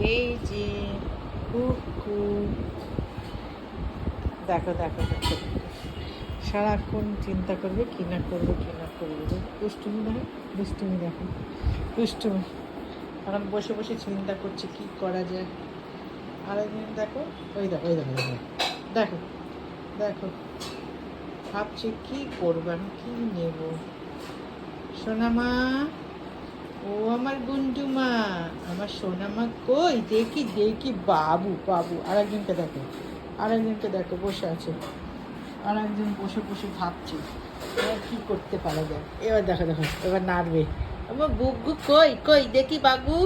এই যে কুকু, দেখো দেখো দেখো, সারাক্ষণ চিন্তা করবে কি না করবে কি না করবে। দুষ্টুমি দেখো, দুষ্টুমি দেখো, দুষ্টুমি। এখন বসে বসে চিন্তা করছে কি করা যায়। আরেকদিন দেখো, ওই দেখো ওই দেখো দেখো দেখো দেখো, ভাবছি কি করবো আমি, কি নেব। সোনামা, ও আমার গুন্ডুমা, আমার সোনামা কই, দেখি দেখি, বাবু বাবু। আরেকজনকে দেখো, আরেকজনকে দেখো বসে আছে, আর একজন বসে বসে ভাবছি এবার কী করতে পারা যায়। এবার দেখো দেখো, এবার নাড়বে। আমার বুগ্গু কই কই দেখি, বাবু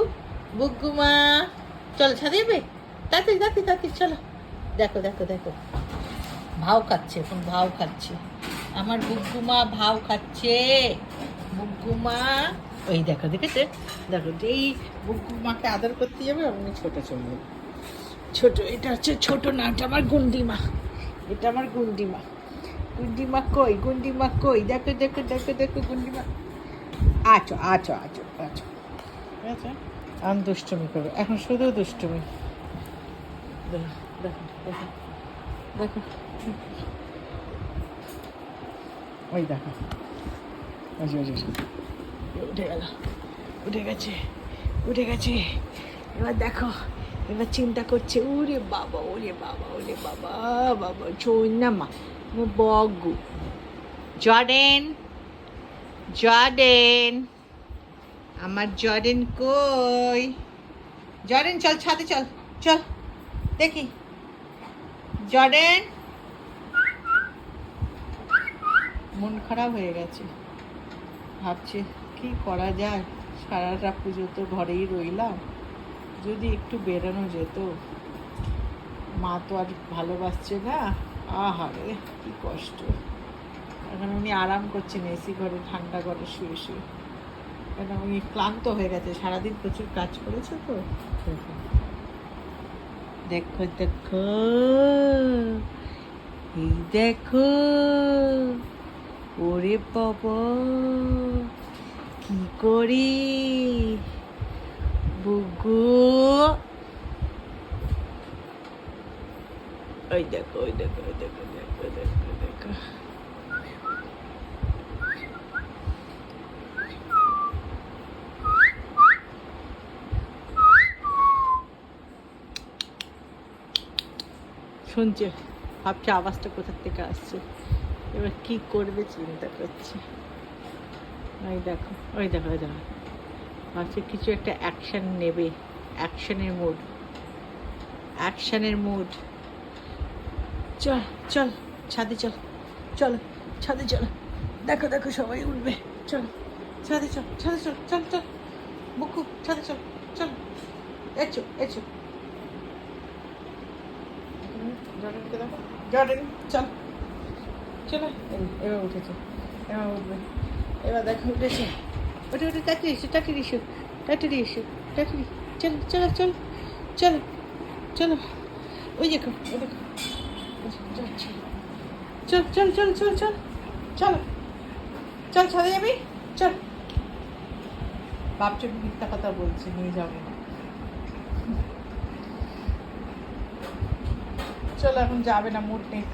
বুগ্গু মা, চলো ছাদে যাবে, তাড়াতাড়ি তাড়াতাড়ি তাড়াতাড়ি চলো। দেখো দেখো দেখো, ভাও খাচ্ছে, এখন ভাও খাচ্ছে আমার বুগ্গু মা, ভাও খাচ্ছে বুগ্গু মা। ওই দেখো, দেখেছে, দেখো যেই বুগ্গু মাকে আদর করতে যাবে অমনি ছোটো চলে যাবে। ছোটো, এটা হচ্ছে ছোটো না, এটা আমার গুন্ডিমা, এটা আমার গুন্ডিমা। গুন্ডিমা কই, গুন্ডিমা কই, দেখো দেখো দেখো দেখো গুন্ডিমা। আছো আছো আছো আছো, ঠিক আছে। আমি দুষ্টুমি করবো এখন, শুধু দুষ্টুমি। দেখো দেখো দেখো দেখো, ওই দেখো, উঠে গেল, উঠে গেছে, উঠে গেছে। এবার দেখো, এবার চিন্তা করছে, ওরে বাবা ওরে বাবা ওরে বাবা, বাবা চোন্নামা বগু। জর্ডেন, জর্ডেন, আমার জর্ডেন কই, জর্ডেন চল ছাদে চল, চল দেখি জর্ডেন। মন খারাপ হয়ে গেছে, ভাবছি কি করা যায়, সারাটা পুজো তো ঘরেই রইলাম, যদি একটু বেরোনো যেত। মা তো আর ভালোবাসছে না, আহারে কি কষ্ট। এখন উনি আরাম করছেন এসি ঘরে, ঠান্ডা ঘরে শুয়ে শুয়ে, কেন উনি ক্লান্ত হয়ে গেছে, সারাদিন প্রচুর কাজ করেছে তো। দেখো দেখো, এই দেখো, ওরে বাবা কি করি বুগু, ওই দেখো ওই দেখো ওই দেখো দেখো দেখো দেখো। শুনছে, ভাবছে আওয়াজটা কোথার থেকে আসছে, এবার কি করবে চিন্তা করছে। ওই দেখো ওই দেখো ওই দেখো, ভাবছে কিছু একটা অ্যাকশন নেবে, অ্যাকশনের মুড, অ্যাকশনের মুড। চল চল ছাদে চল, চল ছাদে চল, দেখো দেখো সবাই উঠবে, চল ছাদে চল, ছাদে চল, চল চল বুকু, ছাদে চল, চল এসো এসো। জর্ডেনকে দেখো, জর্ডেন চল, চলো এবার উঠেছে, এবার উঠবে, এবার দেখো উঠেছে, উঠে উঠে তাড়াতাড়ি এসো তাড়াতাড়ি এসো তাড়াতাড়ি এসো তাড়াতাড়ি, চলো চলো চলো চলো চলো, ওই দেখো ওই দেখো, চল চল চল চল চল চল চল ছাদে যাবি, চল। ভাবছি মিথ্যা কথা বলছি, নিয়ে যাবে না। চলো এখন যাবে না, মুড নেই।